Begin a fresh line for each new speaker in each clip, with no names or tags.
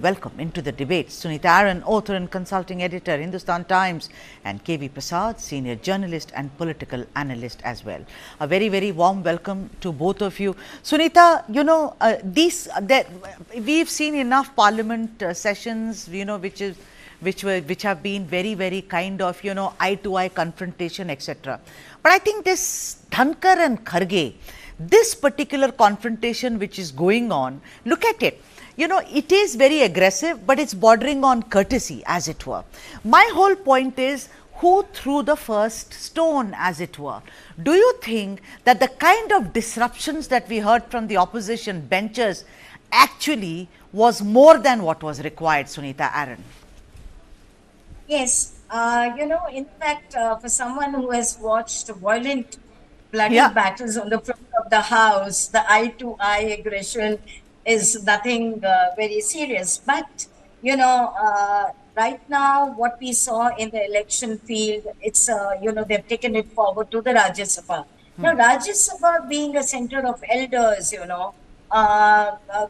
Welcome into the debate Sunita Aaron, author and consulting editor, Hindustan Times, and KV Prasad, senior journalist and political analyst as well. A very, very warm welcome to both of you. Sunita, we've seen enough parliament sessions, which have been very, very kind of, eye to eye confrontation, etc. But I think this Dhankhar and Kharge, this particular confrontation which is going on, look at it. It is very aggressive, but it's bordering on courtesy, as it were. My whole point is, who threw the first stone, as it were? Do you think that the kind of disruptions that we heard from the opposition benches actually was more than what was required, Sunita Aaron?
Yes, in fact, for someone who has watched violent, bloody battles on the front of the house, the eye-to-eye aggression is nothing very serious. But, right now, what we saw in the election field, it's, they've taken it forward to the Rajya Sabha. Now, Rajya Sabha being a center of elders,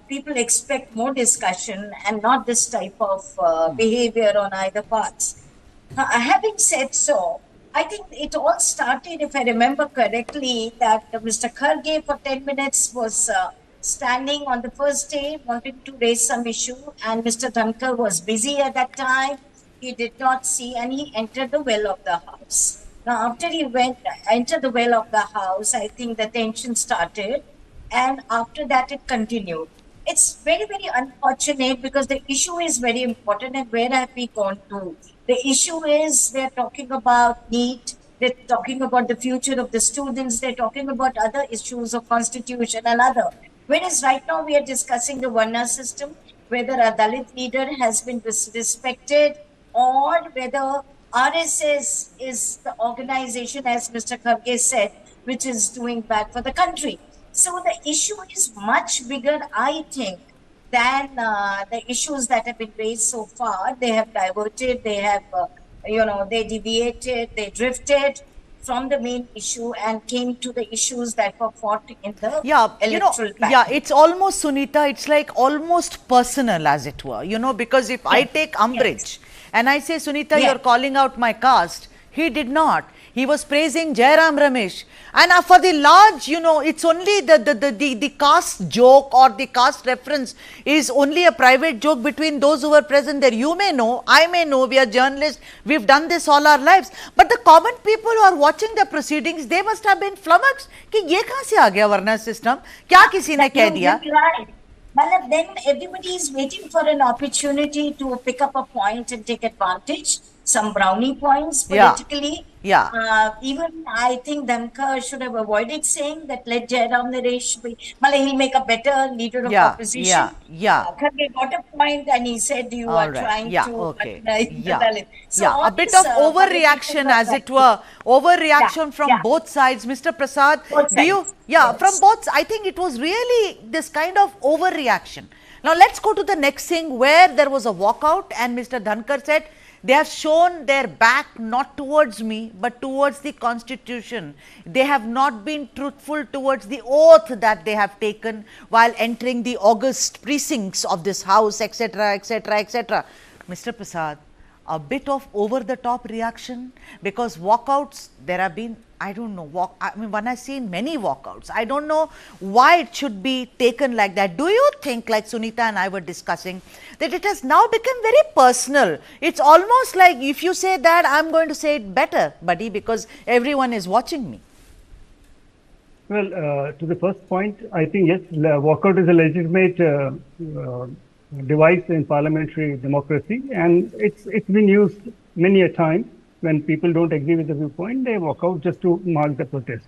people expect more discussion and not this type of behavior on either parts. Having said so, I think it all started, if I remember correctly, that Mr. Kharge for 10 minutes was standing on the first day, wanted to raise some issue, and Mr. Dhankhar was busy at that time. He did not see, and he entered the well of the house. Now, after he entered the well of the house, I think the tension started, and after that, it continued. It's very, very unfortunate because the issue is very important, and where have we gone to? The issue is they're talking about NEET, they're talking about the future of the students, they're talking about other issues of constitution and other. Whereas right now we are discussing the Varna system, whether a Dalit leader has been respected or whether RSS is the organization, as Mr. Kharge said, which is doing bad for the country. So the issue is much bigger, I think, than the issues that have been raised so far. They have diverted, they have, they deviated, they drifted from the main issue and came to the issues that were fought in the electoral battle.
Yeah, it's almost, Sunita, it's like almost personal, as it were, because if I take umbrage and I say, Sunita, you're calling out my caste, he did not. He was praising Jairam Ramesh. And for the large, it's only the caste joke or the caste reference is only a private joke between those who were present there. You may know, I may know, we are journalists, we've done this all our lives. But the common people who are watching the proceedings, they must have been flummoxed. Ki ye kahan se aa gaya Varna system? Kya kisi ne keh diya?
But then everybody is waiting for an opportunity to pick up a point and take advantage. Some brownie points politically. Even I think Dhankhar should have avoided saying that let Jairam Naresh be, he'll make a better leader of opposition. Kharge got a point and he said you are trying to Dalit. So
a bit of overreaction, as it were, overreaction from both sides. Mr. Prasad, do you, from both, I think it was really this kind of overreaction. Now let's go to the next thing where there was a walkout and Mr. Dhankhar said, they have shown their back not towards me, but towards the constitution. They have not been truthful towards the oath that they have taken while entering the august precincts of this house, etc., etc., etc. Mr. Prasad, a bit of over-the-top reaction, because walkouts, there have been, I don't know, one has seen many walkouts. I don't know why it should be taken like that. Do you think, like Sunita and I were discussing, that it has now become very personal? It's almost like if you say that, I'm going to say it better, buddy, because everyone is watching me.
Well, to the first point, I think, yes, walkout is a legitimate device in parliamentary democracy, and it's been used many a time. When people don't agree with the viewpoint, they walk out just to mark the protest.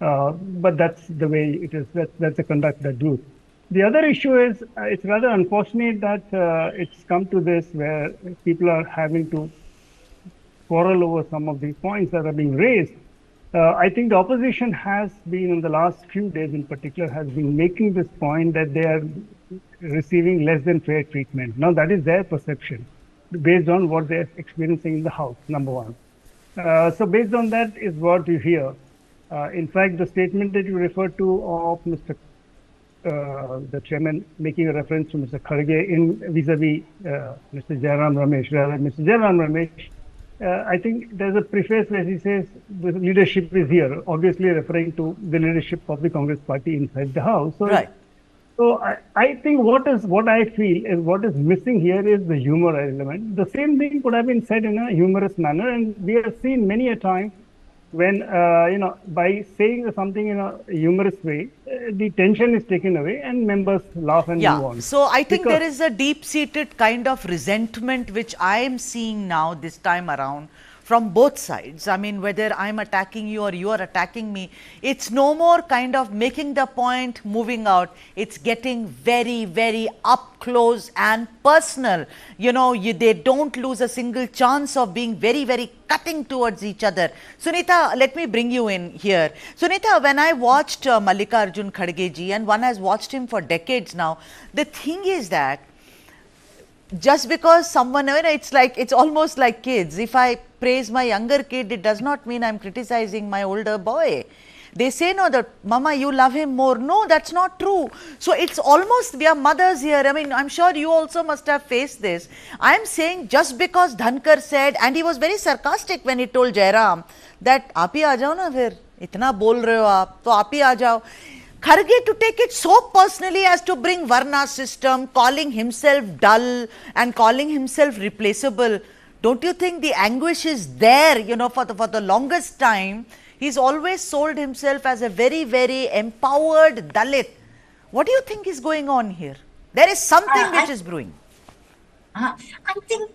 But that's the way it is. That's the conduct that do. The other issue is it's rather unfortunate that it's come to this where people are having to quarrel over some of the points that are being raised. I think the opposition has been, in the last few days in particular, has been making this point that they are receiving less than fair treatment. Now, that is their perception, based on what they're experiencing in the house, number one. So based on that is what you hear. In fact, the statement that you referred to of Mr. the chairman making a reference to Mr. Kharge in vis-a-vis Mr. Jairam Ramesh, rather Mr. Jairam Ramesh, I think there's a preface where he says the leadership is here, obviously referring to the leadership of the Congress party inside the house. So,
Right.
so I think what I feel is what is missing here is the humor element. The same thing could have been said in a humorous manner, and we have seen many a time when by saying something in a humorous way, the tension is taken away and members laugh and move on.
So I think
Because-
there is a deep-seated kind of resentment which I am seeing now this time around from both sides. I mean, whether I'm attacking you or you are attacking me, it's no more kind of making the point, moving out. It's getting very, very up close and personal. You know, they don't lose a single chance of being very, very cutting towards each other. Sunita, let me bring you in here. Sunita, when I watched Mallikarjun Kharge ji, and one has watched him for decades now, the thing is that just because someone, it's almost like kids. If I praise my younger kid, it does not mean I'm criticizing my older boy. They say, no, that mama, you love him more. No, that's not true. So it's almost, we are mothers here. I mean, I'm sure you also must have faced this. I'm saying just because Dhankhar said, and he was very sarcastic when he told Jairam that, आप ही आ जाओ ना फिर, इतना बोल रहे हो आप, तो आप ही आ जाओ. Kharge to take it so personally as to bring Varna system, calling himself dull and calling himself replaceable. Don't you think the anguish is there, you know, for the longest time? He's always sold himself as a very, very empowered Dalit. What do you think is going on here? There is something which is brewing.
I think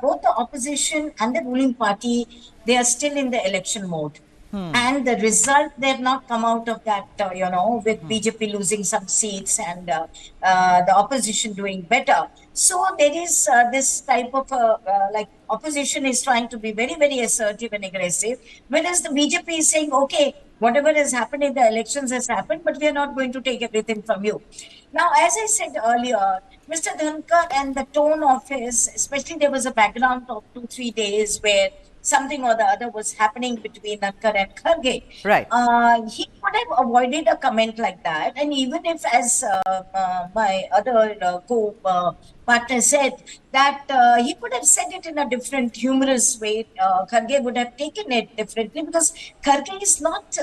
both the opposition and the ruling party, they are still in the election mode. And the result, they have not come out of that, with BJP losing some seats and the opposition doing better. So there is this type of, opposition is trying to be very, very assertive and aggressive, whereas the BJP is saying, okay, whatever has happened in the elections has happened, but we are not going to take everything from you. Now, as I said earlier, Mr. Dhankhar and the tone of his, especially there was a background of 2-3 days where something or the other was happening between Dhankhar and Kharge.
Right.
He could have avoided a comment like that. And even if, as my other co-partner said, that he could have said it in a different, humorous way, Kharge would have taken it differently, because Kharge is not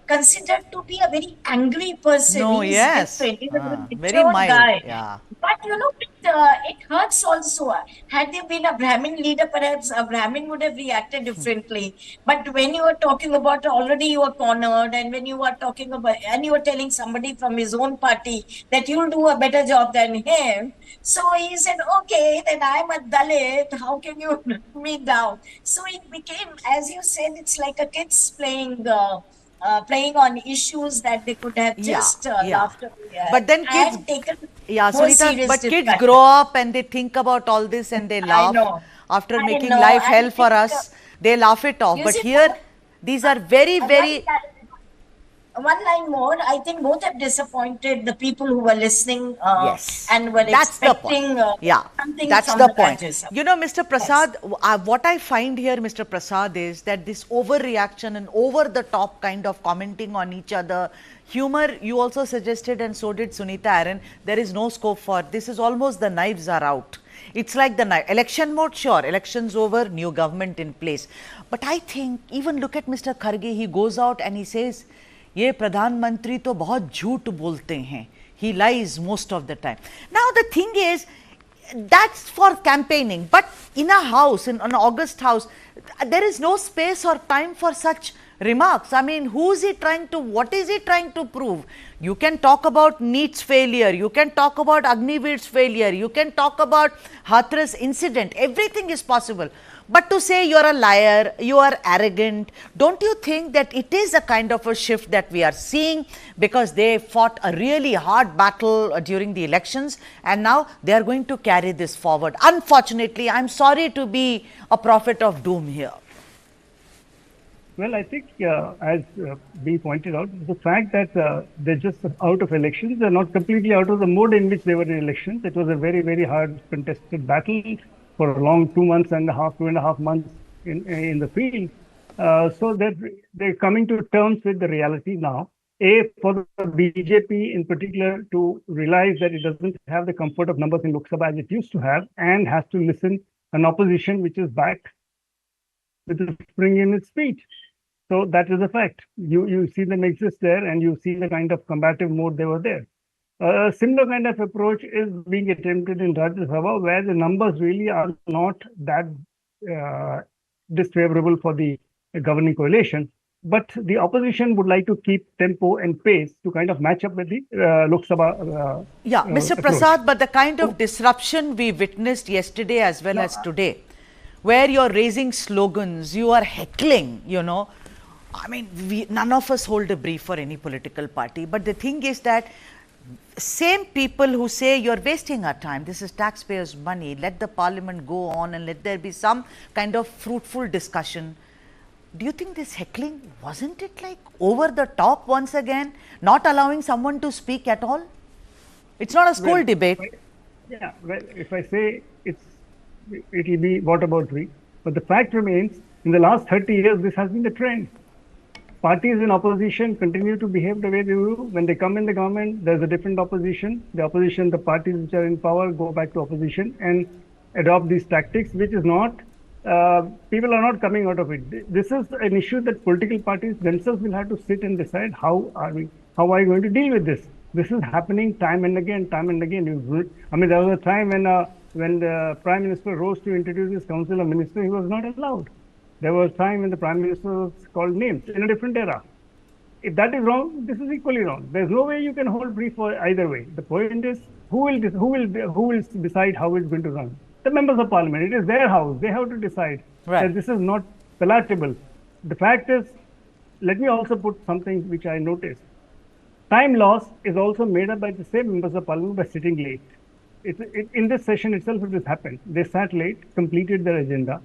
considered to be a very angry person.
No,
He's
yes.
different. He's a very
Very
mature
mild,
guy.
yeah.
But it hurts also. Had there been a Brahmin leader, perhaps a Brahmin would have reacted differently. But when you are talking about already you are cornered, and when you are talking about, and you are telling somebody from his own party that you'll do a better job than him. So he said, okay, then I'm a Dalit. How can you knock me down? So it became, as you said, it's like a kids playing on issues that they could have just laughed away at.
But then kids,
and taken
yeah,
more
Sunita,
serious
but kids
discussion.
grow up and they think about all this and they laugh.
know.
After
I
making
know.
life
I
hell for
think,
us, they laugh it off.
you
But
see,
here, these are very, very...
One line more, I think both have disappointed the people who were listening
Yes,
and were
that's the
expecting
point.
something
That's
from
the
the
point.
Rajya Sabha.
You know, Mr. Prasad, what I find here, Mr. Prasad, is that this overreaction and over-the-top kind of commenting on each other, humor, you also suggested, and so did Sunita Aaron, there is no scope for. This is almost the knives are out. It's like the knife. Election mode, sure, elections over, new government in place. But I think, even look at Mr. Kharge, he goes out and he says, ये प्रधानमंत्री तो बहुत झूठ बोलते हैं. He lies most of the time. Now the thing is, that's for campaigning, but in a house, in an august house, there is no space or time for such remarks. I mean, who is he trying to, what is he trying to prove? You can talk about NEET's failure, you can talk about Agniveer's failure, you can talk about Hathras incident, everything is possible. But to say you're a liar, you are arrogant, don't you think that it is a kind of a shift that we are seeing, because they fought a really hard battle during the elections and now they are going to carry this forward. Unfortunately, I'm sorry to be a prophet of doom here.
Well, I think, as B pointed out, the fact that they're just out of elections, they're not completely out of the mode in which they were in elections. It was a very, very hard contested battle for a long 2.5 months in the field. So they're coming to terms with the reality now. for the BJP in particular to realize that it doesn't have the comfort of numbers in Lok Sabha as it used to have, and has to listen an opposition which is back with the spring in its feet. So that is a fact. You see them exist there, and you see the kind of combative mode they were there. A similar kind of approach is being attempted in Rajya Sabha, where the numbers really are not that disfavorable for the governing coalition. But the opposition would like to keep tempo and pace to kind of match up with the Lok Sabha.
Yeah, Mr.
Approach.
Prasad, but the kind of disruption we witnessed yesterday as well as today, where you're raising slogans, you are heckling, I mean, none of us hold a brief for any political party. But the thing is that same people who say you're wasting our time, this is taxpayers' money, let the parliament go on and let there be some kind of fruitful discussion. Do you think this heckling, wasn't it like over the top once again, not allowing someone to speak at all? It's not a school debate.
Yeah, well, if I say it will be whataboutery, but the fact remains, in the last 30 years, this has been the trend. Parties in opposition continue to behave the way they do. When they come in the government, there's a different opposition. The parties which are in power go back to opposition and adopt these tactics, which is not, people are not coming out of it. This is an issue that political parties themselves will have to sit and decide how are you going to deal with this. This is happening time and again. I mean, there was a time when the Prime Minister rose to introduce his Council of Ministers, he was not allowed. There was a time when the Prime Minister was called names in a different era. If that is wrong, this is equally wrong. There's no way you can hold brief for either way. The point is, who will decide how it's going to run? The members of Parliament. It is their house. They have to decide that this is not palatable. The fact is, let me also put something which I noticed. Time loss is also made up by the same members of Parliament by sitting late. In this session itself, it has happened. They sat late, completed their agenda.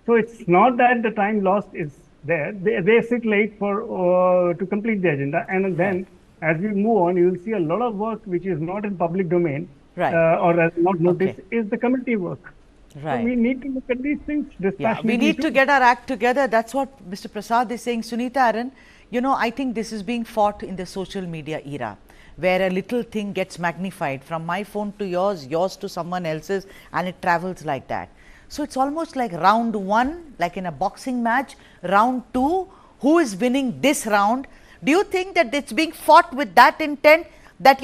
So it's not that the time lost is there. They sit late to complete the agenda, and then as we move on, you will see a lot of work which is not in public domain or as not noticed is the committee work.
Right.
So we need to look at these things dispassionately.
We need to get our act together. That's what Mr. Prasad is saying. Sunita Aran, I think this is being fought in the social media era, where a little thing gets magnified from my phone to yours, yours to someone else's, and it travels like that. So it's almost like round one, like in a boxing match, round two, who is winning this round? Do you think that it's being fought with that intent that,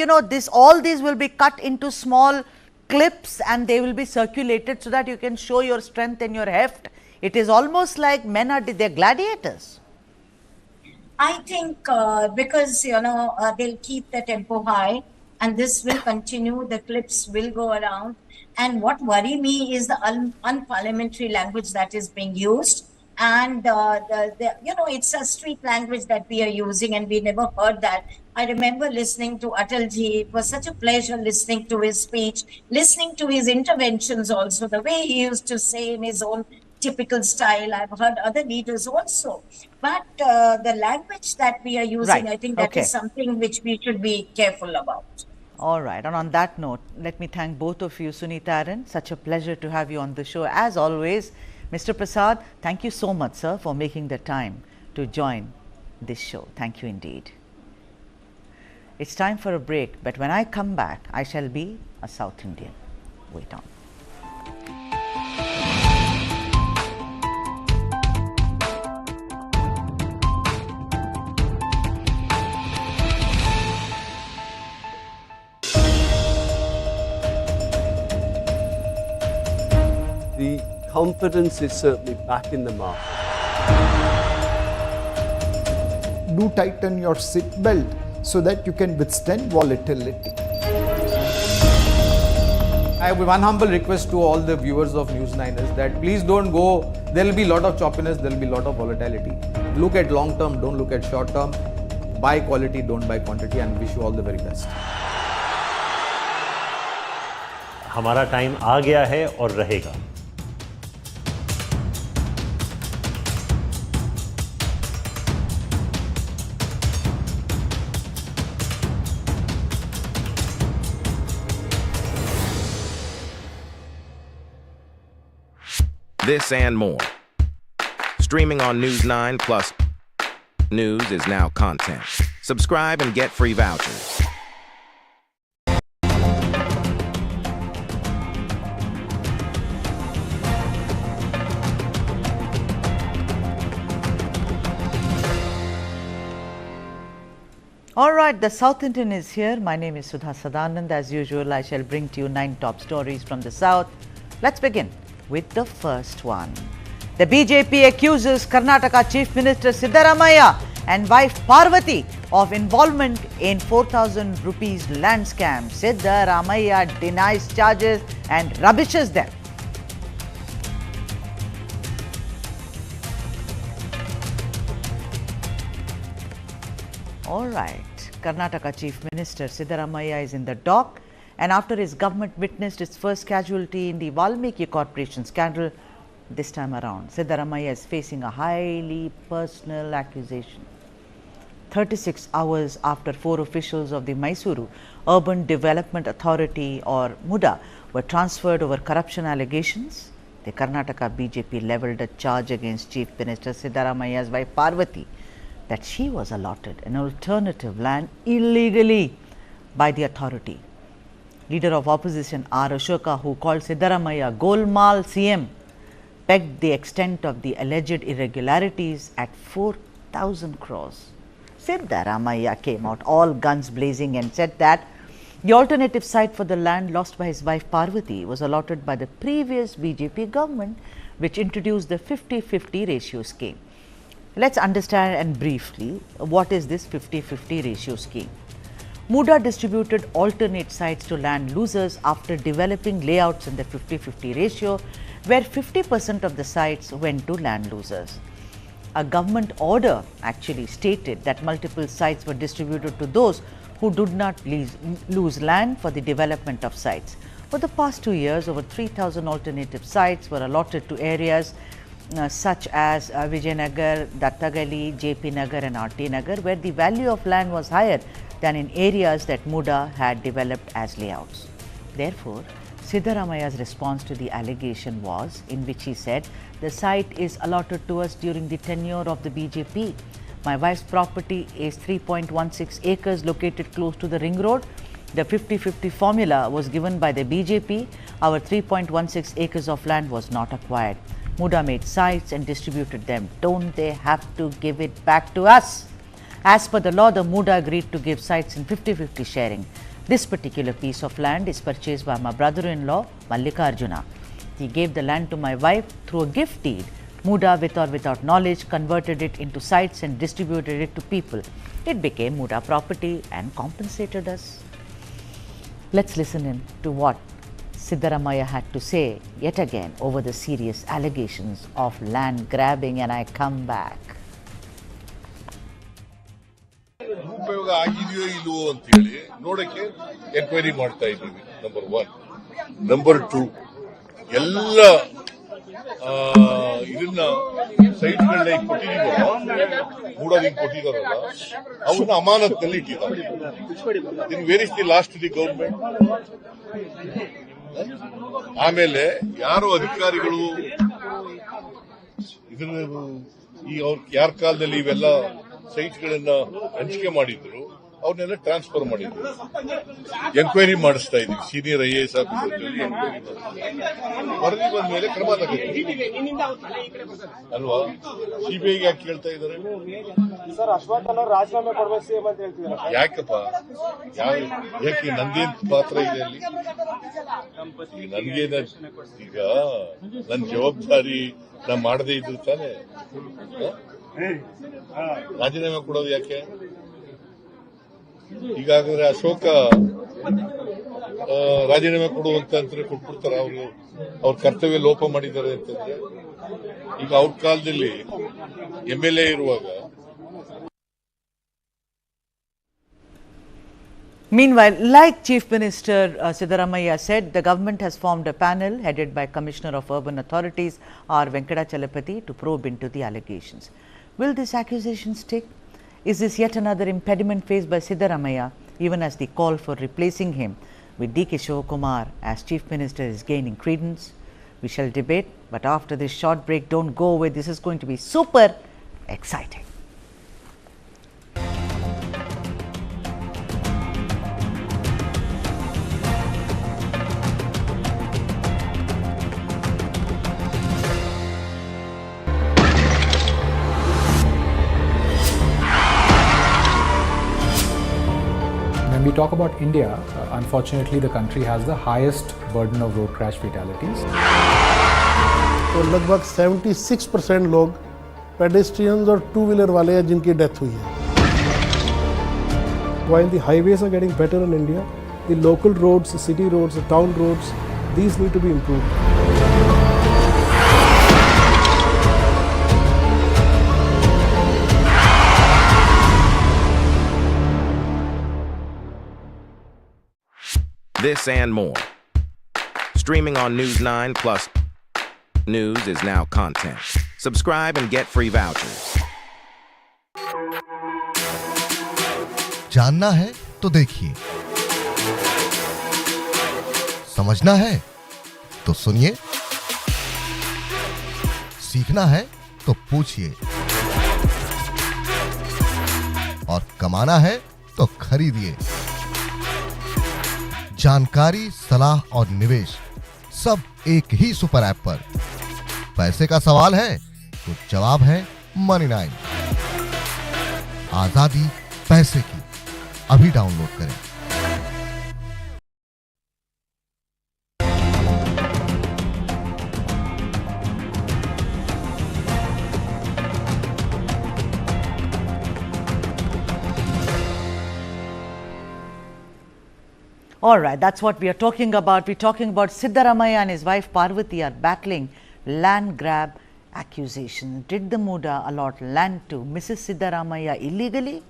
all these will be cut into small clips and they will be circulated so that you can show your strength and your heft? It is almost like they're gladiators.
I think because, they'll keep the tempo high and this will continue, the clips will go around. And what worry me is the unparliamentary language that is being used. And, it's a street language that we are using and we never heard that. I remember listening to Atalji. It was such a pleasure listening to his speech, listening to his interventions also, the way he used to say in his own typical style. I've heard other leaders also. But the language that we are using, I think that is something which we should be careful about.
All right. And on that note, let me thank both of you, Sunita Aran. Such a pleasure to have you on the show. As always, Mr. Prasad, thank you so much, sir, for making the time to join this show. Thank you indeed. It's time for a break, but when I come back, I shall be a South Indian. Wait on.
The confidence is certainly back in the market.
Do tighten your seat belt so that you can withstand volatility.
I have one humble request to all the viewers of News 9 is that please don't go, there will be a lot of choppiness, there will be a lot of volatility. Look at long term, don't look at short term. Buy quality, don't buy quantity, and wish you all the very best.
हमारा time आ गया है और रहेगा.
This and more. Streaming on News 9 Plus, news is now content. Subscribe and get free vouchers.
All right, the South Indian is here. My name is Sudha Sadanand. As usual, I shall bring to you 9 top stories from the South. Let's begin with the first one. The BJP accuses Karnataka Chief Minister Siddaramaiah and wife Parvathi of involvement in 4,000 rupees land scam. Siddaramaiah denies charges and rubbishes them. All right, Karnataka Chief Minister Siddaramaiah is in the dock, and after his government witnessed its first casualty in the Valmiki Corporation scandal, this time around, Siddaramaiah is facing a highly personal accusation. 36 hours after 4 officials of the Mysuru Urban Development Authority or MUDA were transferred over corruption allegations, the Karnataka BJP levelled a charge against Chief Minister Siddaramaiah's wife Parvathi that she was allotted an alternative land illegally by the authority. Leader of opposition R. Ashoka, who called Siddaramaiah Golmaal CM, pegged the extent of the alleged irregularities at 4,000 crores. Siddaramaiah came out all guns blazing and said that the alternative site for the land lost by his wife Parvathi was allotted by the previous BJP government, which introduced the 50-50 ratio scheme. Let's understand and briefly what is this 50-50 ratio scheme. MUDA distributed alternate sites to land losers after developing layouts in the 50-50 ratio, where 50% of the sites went to land losers. A government order actually stated that multiple sites were distributed to those who did not lose land for the development of sites. For the past 2 years, over 3,000 alternative sites were allotted to areas such as Vijayanagar, Dattagali, JP Nagar and RT Nagar, where the value of land was higher than in areas that MUDA had developed as layouts. Therefore, Siddaramaiah's response to the allegation was, in which he said, the site is allotted to us during the tenure of the BJP. My wife's property is 3.16 acres located close to the ring road. The 50-50 formula was given by the BJP. Our 3.16 acres of land was not acquired. MUDA made sites and distributed them. Don't they have to give it back to us? As per the law, the MUDA agreed to give sites in 50-50 sharing. This particular piece of land is purchased by my brother-in-law, Mallikarjuna. He gave the land to my wife through a gift deed. MUDA, with or without knowledge, converted it into sites and distributed it to people. It became MUDA property and compensated us. Let's listen in to what Siddaramaiah had to say yet again over the serious allegations of land grabbing, and I come back.
ಉಪಯೋಗ ಆಗಿದೆಯೋ ಇಲ್ವೋ ಅಂತ ಹೇಳಿ ನೋಡಕ್ಕೆ enquiry ಮಾಡ್ತಾ ಇದ್ದೀವಿ. Number 1. Number 2, ಎಲ್ಲ ಇದನ್ನ ಸೈಟ್ಗಳನ್ನ ಕೊಟ್ಟಿದೀವಲ್ಲ, ಮೂಡೋದಿಗೆ ಕೊಟ್ಟಿದಾರಲ್ಲ, ಅವನ್ನ ಅಮಾನತ್ನಲ್ಲಿ ಇಟ್ಟಿದ್ದಾರೆ. In where is the last the government? ಆಮೇಲೆ ಯಾರು ಅಧಿಕಾರಿಗಳು ಇದನ್ನ ಈ ಅವ್ರ ಯಾರ ಕಾಲದಲ್ಲಿ ಇವೆಲ್ಲ ಸೈಟ್ಗಳನ್ನ ಹಂಚಿಕೆ ಮಾಡಿದ್ರು, ಅವ್ರನ್ನೆಲ್ಲ ಟ್ರಾನ್ಸ್ಫರ್ ಮಾಡಿದ್ರು. ಎಂಕ್ವೈರಿ ಮಾಡಿಸ್ತಾ ಇದ್ವಿ. ಸೀನಿಯರ್ IAS ಆಫೀಸರ್ ವರದಿ ಬಂದ ಮೇಲೆ ಕ್ರಮ ತಗೋತೀವಿ ಅಲ್ವಾ? ಸಿಬಿಐಗೆ ಯಾಕೆ ಕೇಳ್ತಾ ಇದ್ದಾರೆ?
ರಾಜೀನಾಮೆ ಕೊಡಬೇಕು ಅಂತ ಹೇಳ್ತಿದ್ದಾರೆ.
ಯಾಕಪ್ಪ? ಯಾಕೆ ನಂದೇನ್ ಪಾತ್ರ ಇದೆ ಅಲ್ಲಿ? ನನ್ಗೇನ ಈಗ ನನ್ನ ಜವಾಬ್ದಾರಿ ನಾ ಮಾಡದೇ ಇದ್ರು ತಾನೆ ರಾಜೀನಾಮೆ ಕೊಡೋದು ಯಾಕೆ? ಈಗಾಗಲೇ ಅಶೋಕ ರಾಜೀನಾಮೆ ಕೊಡುವಂತ ಕೊಟ್ಬಿಡ್ತಾರ. ಅವ್ರ ಕರ್ತವ್ಯ ಲೋಪ ಮಾಡಿದ್ದಾರೆ ಅಂತಂದ್ರೆ ಈಗ ಅವ್ರ ಕಾಲದಲ್ಲಿ MLA ಇರುವಾಗ.
Meanwhile, like Chief Minister Siddaramaiah said, the government has formed a panel headed by Commissioner of Urban Authorities R. Venkatachalapati to probe into the allegations. Will this accusation stick? Is this yet another impediment faced by Siddaramaiah, even as the call for replacing him with D.K. Shivakumar as Chief Minister is gaining credence? We shall debate, but after this short break, don't go away. This is going to be super exciting.
When we talk about India, unfortunately the country has the highest burden of road crash fatalities.
तो लगभग 76% लोग pedestrians और two wheeler वाले हैं जिनकी death हुई है. While the highways are getting better in India, the local roads, the city roads, the town roads, these need to be improved.
This and more. Streaming on News 9 Plus. News is now content. Subscribe and get free vouchers.
जानना है तो देखिए, समझना है तो सुनिए, सीखना है तो पूछिए और कमाना है तो खरीदिए। जानकारी, सलाह और निवेश सब एक ही सुपर ऐप पर। पैसे का सवाल है तो जवाब है मनी 9। आजादी पैसे की, अभी डाउनलोड करें।
All right, that's what we are talking about. We're talking about Siddaramaiah and his wife Parvathi are battling land grab accusations. Did the Muda allot land to Mrs. Siddaramaiah illegally?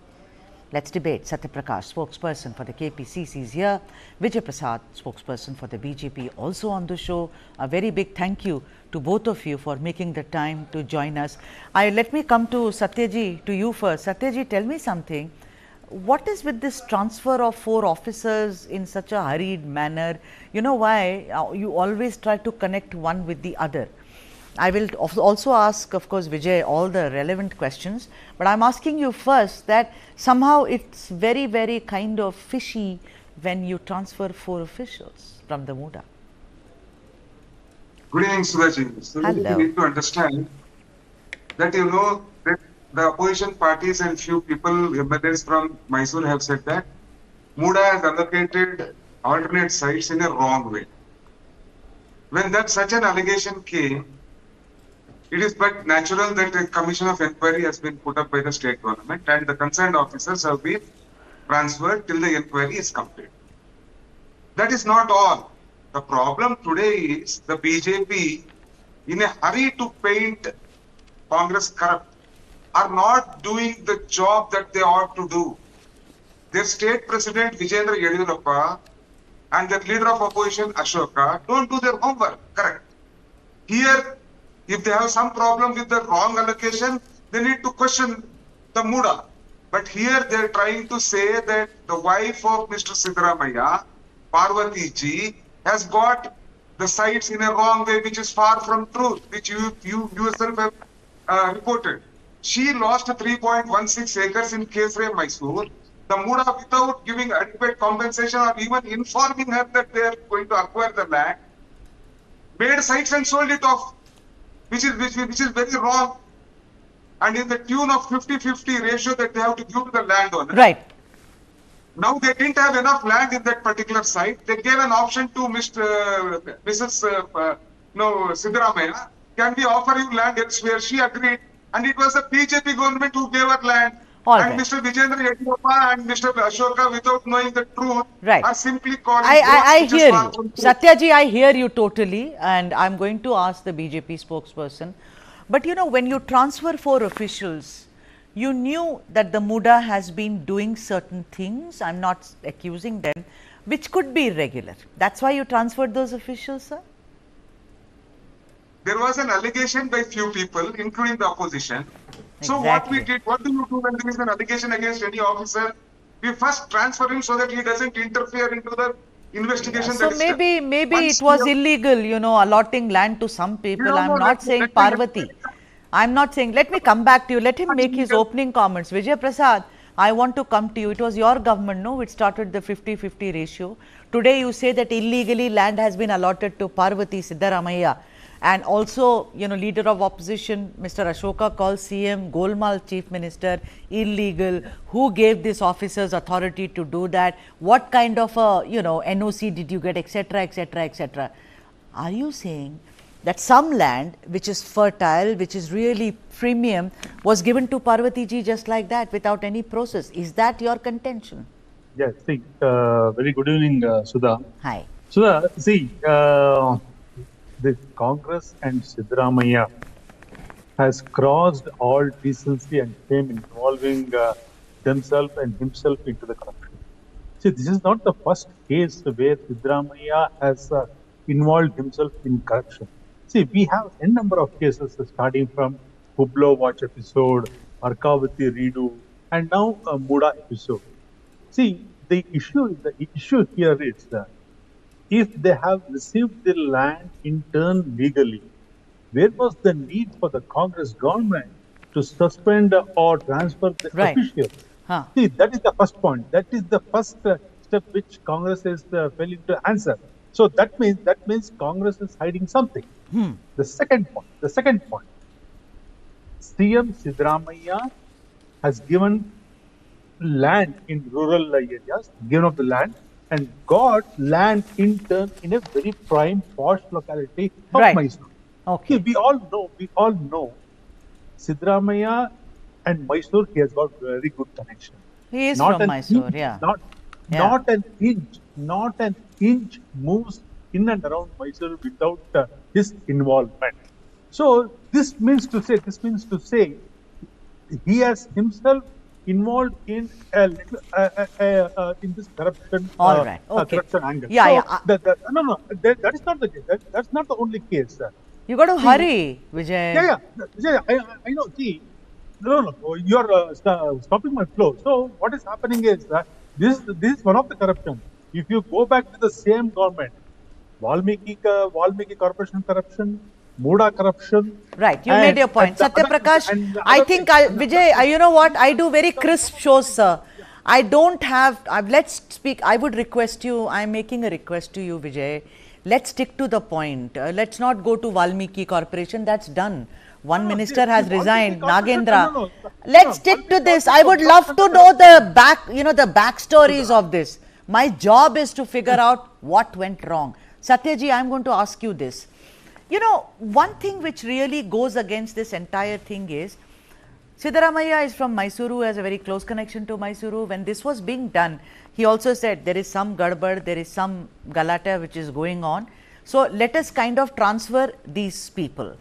Let's debate. Satyaprakash, spokesperson for the KPCC, is here. Vijay Prasad, spokesperson for the BJP, also on the show. A very big thank you to both of you for making the time to join us. Let me come to Satyaji, to you first. Satyaji, tell me something. What is with this transfer of 4 officers in such a hurried manner? You know why? You always try to connect one with the other. I will also ask, of course, Vijay, all the relevant questions, but I'm asking you first that somehow it's very, very kind of fishy when you transfer 4 officials from the Muda.
Good evening, Sudhaji. So you need to understand that that the opposition parties and few people, MLAs from Mysore, have said that Muda has allocated alternate sites in a wrong way. When such an allegation came, it is but natural that a commission of inquiry has been put up by the state government and the concerned officers have been transferred till the inquiry is complete. That is not all. The problem today is the BJP, in a hurry to paint Congress corrupt, are not doing the job that they ought to do. Their state president Vijayendra Yediyurappa and their leader of opposition Ashoka don't do their homework. Correct. Here, if they have some problem with the wrong allocation, they need to question the Muda. But here they are trying to say that the wife of Mr. Siddaramaiah, Parvathi ji, has got the sites in a wrong way, which is far from truth, which you yourself have reported. She lost 3.16 acres in Kesre, Mysore. The Muda, without giving adequate compensation or even informing her that they are going to acquire the land, made sites and sold it off, which is very wrong. And in the tune of 50-50 ratio that they have to give to the landowner.
Right.
Now they didn't have enough land in that particular site. They gave an option to Mrs. Siddaramaiah. Can we offer you land elsewhere? She agreed. And it was the BJP government who gave her land. And Mr. Vijayendra Yediyurappa and Mr. Ashoka, without knowing the truth, are simply calling.
I hear you. Satyaji, I hear you totally. And I'm going to ask the BJP spokesperson. But when you transfer 4 officials, you knew that the Muda has been doing certain things, I'm not accusing them, which could be irregular. That's why you transferred those officials, sir?
There was an allegation by few people, including the opposition. So what we did, what do you do when there is an allegation against any officer? We first transfer him so that he doesn't interfere into the investigation.
So maybe it was illegal, allotting land to some people. I'm not saying Parvathi. I'm not saying, let me come back to you. Let him make his opening comments. Vijay Prasad, I want to come to you. It was your government, no, which started the 50-50 ratio. Today you say that illegally land has been allotted to Parvathi Siddaramaiah. and also, leader of opposition, Mr. Ashoka calls CM Golmal chief minister, illegal. Who gave these officers authority to do that? What kind of a, NOC did you get, etc., etc., etc. Are you saying that some land which is fertile, which is really premium, was given to Parvathi ji just like that without any process? Is that your contention?
Yes, see, very good evening, Sudha.
Hi.
Sudha, see, the Congress and Siddaramaiah has crossed all decency and shame involving themselves and himself into the corruption. See, this is not the first case where Siddaramaiah has involved himself in corruption. See, we have a number of cases starting from Hubblo Watch episode, Arkavati Redo, and now a Muda episode. See, the issue here is that if they have received the land in turn legally, where was the need for the Congress government to suspend or transfer the officials? See, that is the first point. That is the first step which Congress is failing to answer. So that means Congress is hiding something. The second point, CM Siddaramaiah has given land in rural areas, given up the land, and got land in turn in a very prime posh locality of Mysore.
Okay.
See, we all know Siddaramaiah and Mysore, he has got very good connection.
He is from Mysore,
Not an inch moves in and around Mysore without his involvement. So this means to say he has himself involved in in this corruption. Corruption angle. That is not the case. That's not the only case.
You got to hurry, Vijay.
Vijay, I know. See, no, you are stopping my flow. So what is happening is that this is one of the corruption. If you go back to the same government, Valmiki Corporation corruption, Muda corruption.
Right, you made your point. Satya Prakash, I think, Vijay, you know what? I do very crisp shows, sir. I don't have, let's speak, I would request you, I'm making a request to you, Vijay. Let's stick to the point. Let's not go to Valmiki Corporation, that's done. One minister has resigned, Nagendra. Let's stick to this. I would love to know the backstories of this. My job is to figure out what went wrong. Satyaji, I'm going to ask you this. One thing which really goes against this entire thing is, Siddaramaiah is from Mysuru, has a very close connection to Mysuru. When this was being done, he also said there is some gadbad, there is some galata which is going on. So let us kind of transfer these people.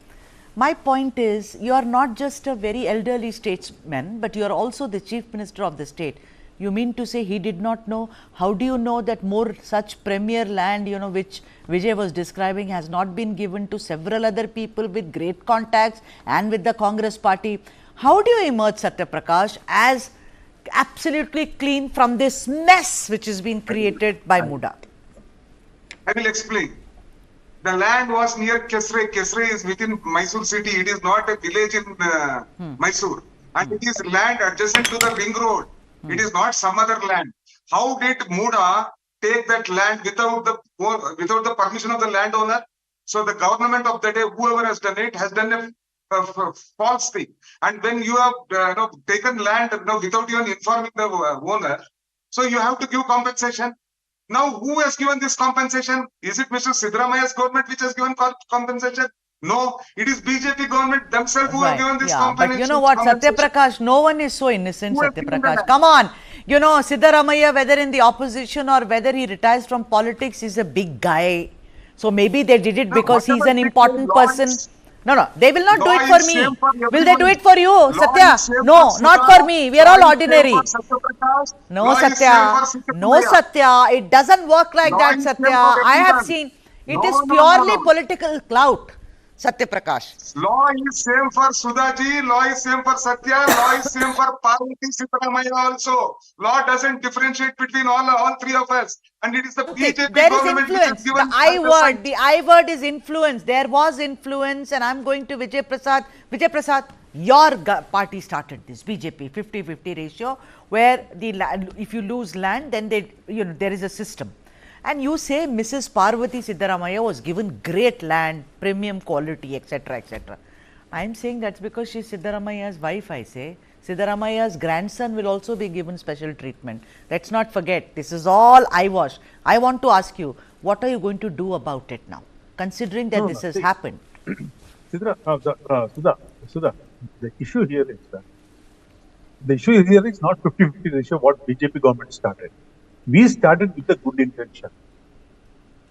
My point is, you are not just a very elderly statesman, but you are also the chief minister of the state. You mean to say he did not know? How do you know that more such premier land, which Vijay was describing, has not been given to several other people with great contacts and with the Congress party? How do you emerge, Satya Prakash, as absolutely clean from this mess which has been created by Muda?
I will explain. The land was near Kesre. Kesre is within Mysore city. It is not a village in Mysore. And it is land adjacent to the ring road. It is not some other land. How did Muda take that land without the permission of the landowner? So the government of the day, whoever has done it, has done a false thing. And when you have taken land without even informing the owner, so you have to give compensation. Now, who has given this compensation? Is it Mr. Siddaramaiah's government which has given compensation? No, it is BJP government themselves who have given this compensation.
But you know what, Satya Prakash, no one is so innocent, Satya Prakash. Come on. Siddaramaiah, whether in the opposition or whether he retires from politics, is a big guy. So maybe they did it because he's an important person. No, they will not do it for me. Will they do it for you, Satya? No, not for me. We are all ordinary. No, Satya. No, Satya. It doesn't work like that, Satya. I have seen. It is purely political clout. Satya Prakash.
Law is same for Sudhaji, law is same for Satya, law is same for Parvathi Siddaramaiah also. Law doesn't differentiate between all three of us. And it is the BJP
there is
government
influence.
which has given
The I word is influence. There was influence, and I'm going to Vijay Prasad. Vijay Prasad, your party started this BJP 50-50 ratio, where the land, if you lose land, then there is a system. And you say Mrs. Parvathi Siddaramaiah was given great land, premium quality, etc., etc. I am saying that's because she's Siddaramaiah's wife, I say. Siddaramaiah's grandson will also be given special treatment. Let's not forget, this is all eyewash. I want to ask you, what are you going to do about it now, considering that this has happened?
Sudha, the issue here is that not 50-50 ratio what BJP government started. We started with a good intention.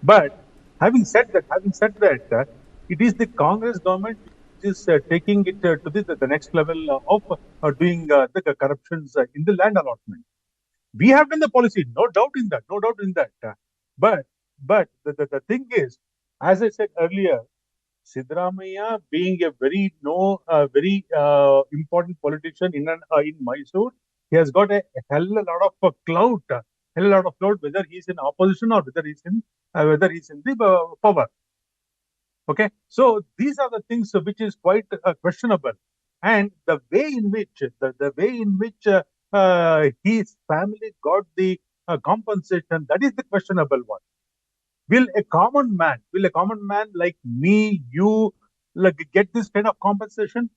But having said that, it is the Congress government which is taking it to the next level of doing the corruptions in the land allotment. We have done the policy, no doubt in that. But the thing is, as I said earlier, Siddaramaiah being a very important politician in Mysore, he has got a hell of a lot of clout, whether he's in opposition or whether he's in the power. Okay, so these are the things which is quite questionable, and the way in which his family got the compensation, that is the questionable one. Will a common man like me, you, get this kind of compensation?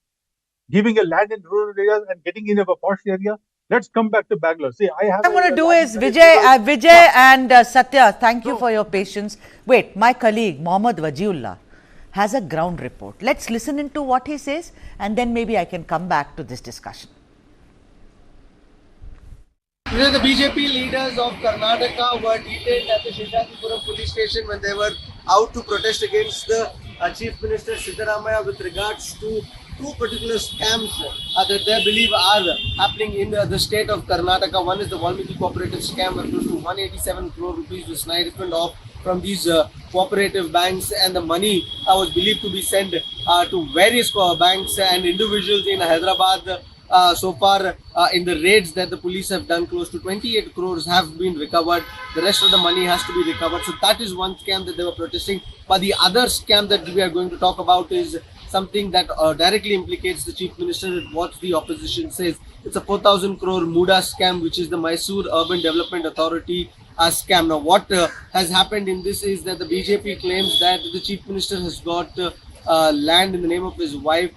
Giving a land in rural areas and getting in a posh area? Let's come back to Bangalore. See,
what I'm going to do is, Vijay and Satya, thank you for your patience. Wait, my colleague, Mohammad Wajiullah, has a ground report. Let's listen into what he says, and then maybe I can come back to this discussion.
The BJP leaders of Karnataka were detained at the Sheshatipuram police station when they were out to protest against the Chief Minister Siddaramaiah with regards to two particular scams that they believe are happening in the state of Karnataka. One is the Valmiki cooperative scam, where close to 187 crore rupees was siphoned off from these cooperative banks, and the money was believed to be sent to various banks and individuals in Hyderabad. So far, in the raids that the police have done, close to 28 crores have been recovered. The rest of the money has to be recovered. So that is one scam that they were protesting. But the other scam that we are going to talk about is something that directly implicates the Chief Minister, what the opposition says. It's a 4,000 crore Muda scam, which is the Mysore Urban Development Authority scam. Now, what has happened in this is that the BJP claims that the Chief Minister has got land in the name of his wife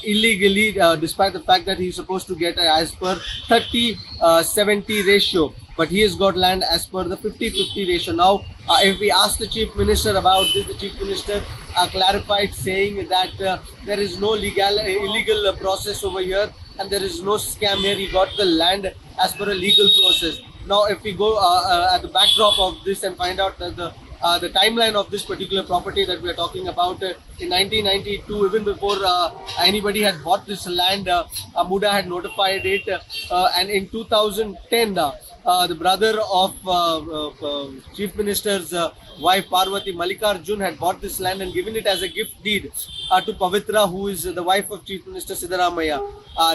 illegally, despite the fact that he's supposed to get as per 30-70 ratio, but he has got land as per the 50-50 ratio. Now, if we ask the Chief Minister about this, the Chief Minister clarified, saying that there is no illegal process over here and there is no scam here. He got the land as per a legal process. Now, if we go at the backdrop of this and find out that the timeline of this particular property that we are talking about, in 1992, even before anybody had bought this land, Muda had notified it, and in 2010, the brother of Chief Minister's wife Parvathi, Mallikarjun, had bought this land and given it as a gift deed to Pavitra, who is the wife of Chief Minister Siddaramaiah.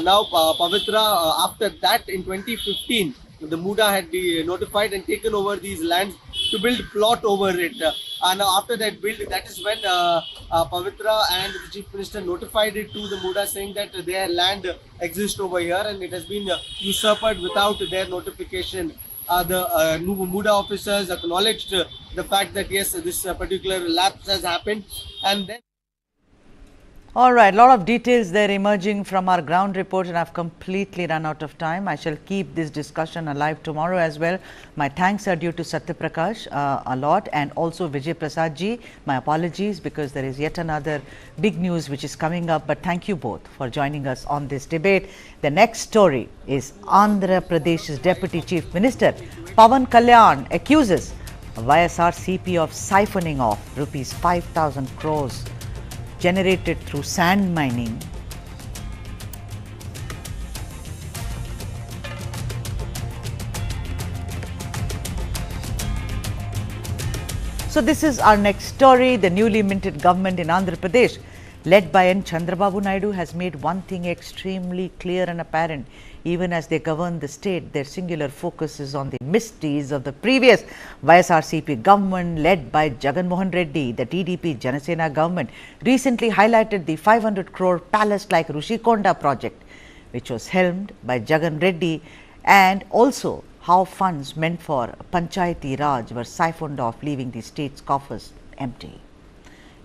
Now, Pavitra, after that, in 2015, the Muda had been notified and taken over these lands to build plot over it. And after that build, that is when Pavitra and the Chief Minister notified it to the Muda, saying that their land exists over here and it has been usurped without their notification. The Muda officers acknowledged the fact that yes, this particular lapse has happened, and then
all right, a lot of details there emerging from our ground report, and I've completely run out of time. I shall keep this discussion alive tomorrow as well. My thanks are due to Satya Prakash a lot, and also Vijay Prasad ji. My apologies, because there is yet another big news which is coming up, but thank you both for joining us on this debate. The next story is Andhra Pradesh's Deputy Chief Minister Pawan Kalyan accuses YSRCP of siphoning off rupees 5,000 crores generated through sand mining. So this is our next story. The newly minted government in Andhra Pradesh, led by N. Chandrababu Naidu, has made one thing extremely clear and apparent. Even as they govern the state, their singular focus is on the misdeeds of the previous YSRCP government led by Jagan Mohan Reddy. The TDP Janasena government recently highlighted the 500 crore palace-like Rushikonda project, which was helmed by Jagan Reddy, and also how funds meant for Panchayati Raj were siphoned off, leaving the state's coffers empty.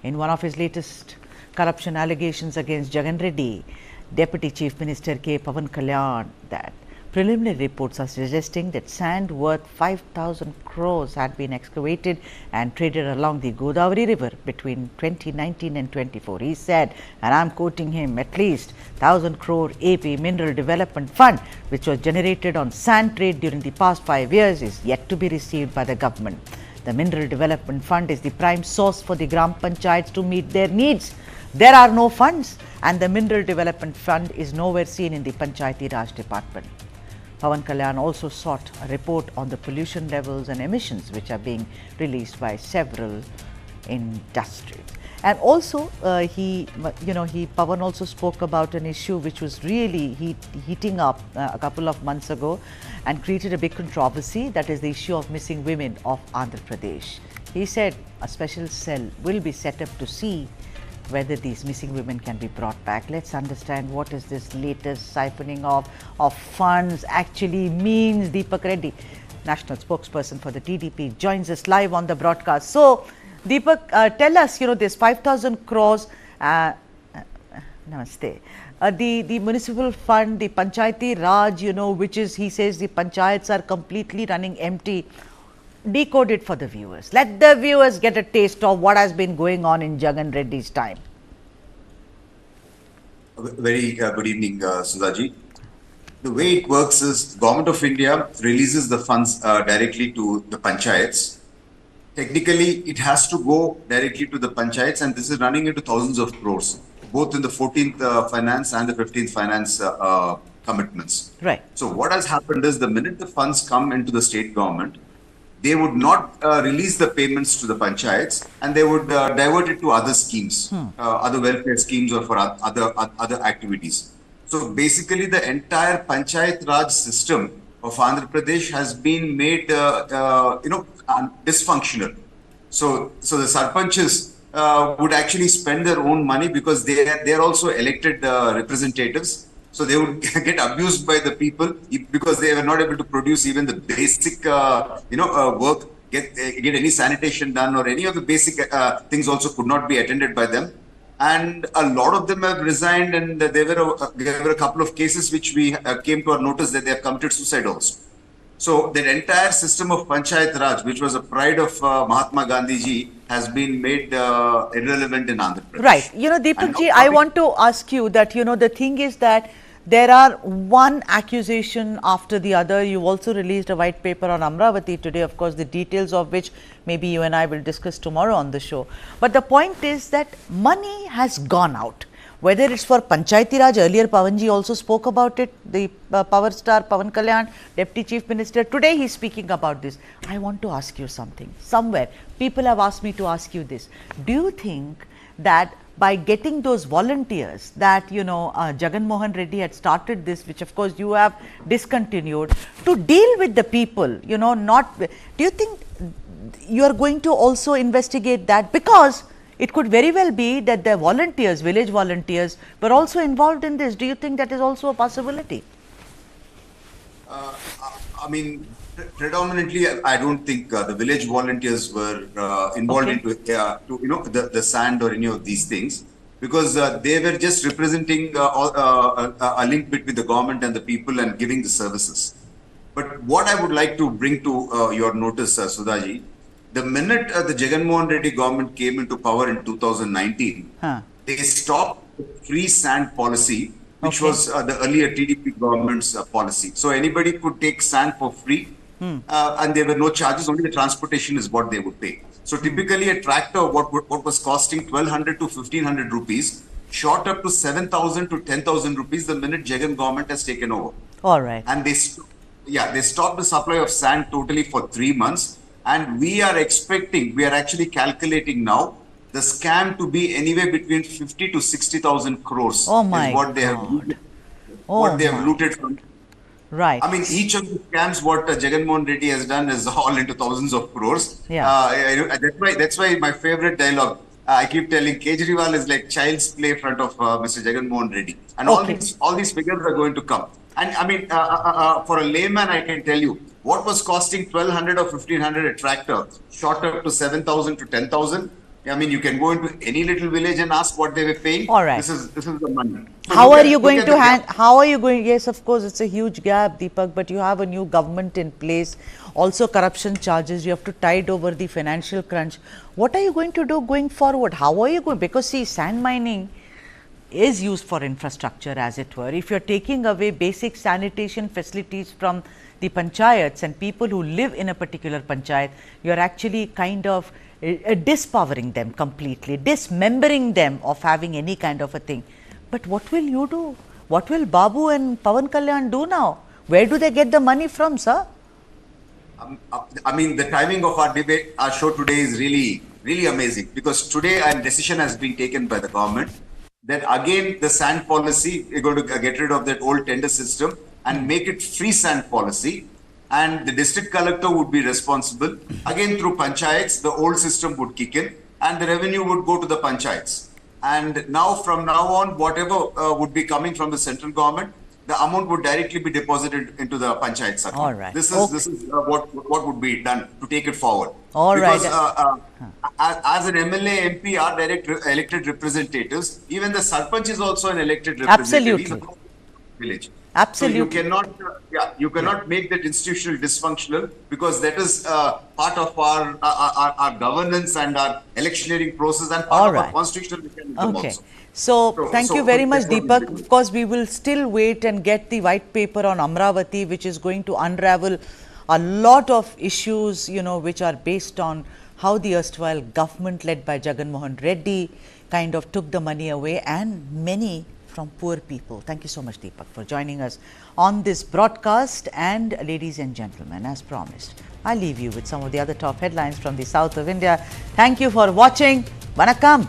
In one of his latest corruption allegations against Jagan Reddy, Deputy Chief Minister K. Pawan Kalyan, that preliminary reports are suggesting that sand worth 5,000 crores had been excavated and traded along the Godavari River between 2019 and 24. He said, and I am quoting him, at least 1,000 crore AP Mineral Development Fund, which was generated on sand trade during the past 5 years, is yet to be received by the government. The Mineral Development Fund is the prime source for the Gram Panchayats to meet their needs. There are no funds, and the Mineral Development Fund is nowhere seen in the Panchayati Raj department. Pawan Kalyan also sought a report on the pollution levels and emissions which are being released by several industries. And also, Pawan also spoke about an issue which was really heating up a couple of months ago and created a big controversy, that is the issue of missing women of Andhra Pradesh. He said a special cell will be set up to see whether these missing women can be brought back. Let's understand what is this latest siphoning of funds actually means. Deepak Reddy, national spokesperson for the TDP, joins us live on the broadcast. So, Deepak, tell us, this 5,000 crores, namaste, the municipal fund, the Panchayati Raj, which is, he says, the panchayats are completely running empty. Decode it for the viewers. Let the viewers get a taste of what has been going on in Jagan Reddy's time.
Very good evening, Sudhaji. The way it works is Government of India releases the funds directly to the panchayats. Technically, it has to go directly to the panchayats, and this is running into thousands of crores, both in the 14th finance and the 15th finance commitments.
Right.
So what has happened is the minute the funds come into the state government, they would not release the payments to the panchayats, and they would divert it to other schemes, other welfare schemes, or for other activities. So basically, the entire Panchayat Raj system of Andhra Pradesh has been made, dysfunctional. So the sarpanches would actually spend their own money because they are also elected representatives. So they would get abused by the people because they were not able to produce even the basic, work, get any sanitation done, or any of the basic things also could not be attended by them. And a lot of them have resigned, and there were a couple of cases which we came to our notice that they have committed suicide also. So that entire system of Panchayat Raj, which was a pride of Mahatma Gandhi ji, has been made irrelevant in Andhra Pradesh.
Right. Deepak ji, I want to ask you that, the thing is that there are one accusation after the other. You also released a white paper on Amravati today, of course, the details of which maybe you and I will discuss tomorrow on the show. But the point is that money has gone out. Whether it's for Panchayati Raj, earlier Pawanji also spoke about it, the power star Pawan Kalyan, Deputy Chief Minister, today he's speaking about this. I want to ask you something. Somewhere, people have asked me to ask you this. Do you think that by getting those volunteers that, Jagan Mohan Reddy had started this, which of course you have discontinued, to deal with the people, do you think you are going to also investigate that? Because it could very well be that the volunteers, village volunteers, were also involved in this. Do you think that is also a possibility?
Predominantly, I don't think the village volunteers were involved into the sand or any of these things, because they were just representing a link between the government and the people and giving the services. But what I would like to bring to your notice, Sudhaji, the minute the Jagan Mohan Reddy government came into power in 2019, they stopped the free sand policy, which was the earlier TDP government's policy. So anybody could take sand for free, and there were no charges, only the transportation is what they would pay. So typically a tractor, what was costing 1,200 to 1,500 rupees, shot up to 7,000 to 10,000 rupees the minute Jagan government has taken over.
All right.
And they stopped the supply of sand totally for 3 months. And we are actually calculating now the scam to be anywhere between 50 to 60,000 crores.
Oh my
is what they have looted, what they have looted from.
Right.
Each of the scams what Jagan Mohan Reddy has done is all into thousands of crores.
Yeah.
That's why my favorite dialogue, I keep telling, Kejriwal is like child's play in front of Mr. Jagan Mohan Reddy. And all these figures are going to come. And for a layman, I can tell you, what was costing 1,200 or 1,500 a tractor shot up to 7,000 to 10,000. I mean, you can go into any little village and ask what they were paying.
All right.
This is the money. So
How are you going to how are you going? Yes, of course, it's a huge gap, Deepak, but you have a new government in place. Also, corruption charges, you have to tide over the financial crunch. What are you going to do going forward? How are you going? Because see, sand mining is used for infrastructure, as it were. If you're taking away basic sanitation facilities from the panchayats and people who live in a particular panchayat, you're actually kind of dispowering them completely, dismembering them of having any kind of a thing. But what will you do? What will Babu and Pawan Kalyan do now? Where do they get the money from, sir?
I mean, the timing of our debate, our show today is really, really amazing, because today a decision has been taken by the government that again the sand policy, we're going to get rid of that old tender system and make it free sand policy. And the district collector would be responsible. Again, through panchayats, the old system would kick in and the revenue would go to the panchayats. And now, from now on, whatever would be coming from the central government, the amount would directly be deposited into the panchayat account.
All right.
This is what would be done to take it forward.
All
because,
right.
As an MLA, MP are direct elected representatives. Even the sarpanch is also an elected representative.
Absolutely.
He's a village.
Absolutely.
So you cannot make that institutional dysfunctional, because that is part of our governance and our electioneering process and part of our constitutional mechanism also.
So thank you very much, Deepak. Of course, we will still wait and get the white paper on Amravati, which is going to unravel a lot of issues, you know, which are based on how the erstwhile government led by Jagan Mohan Reddy kind of took the money away, and many from poor people. Thank you so much, Deepak, for joining us on this broadcast. And ladies and gentlemen, as promised, I leave you with some of the other top headlines from the south of India. Thank you for watching. Vanakkam.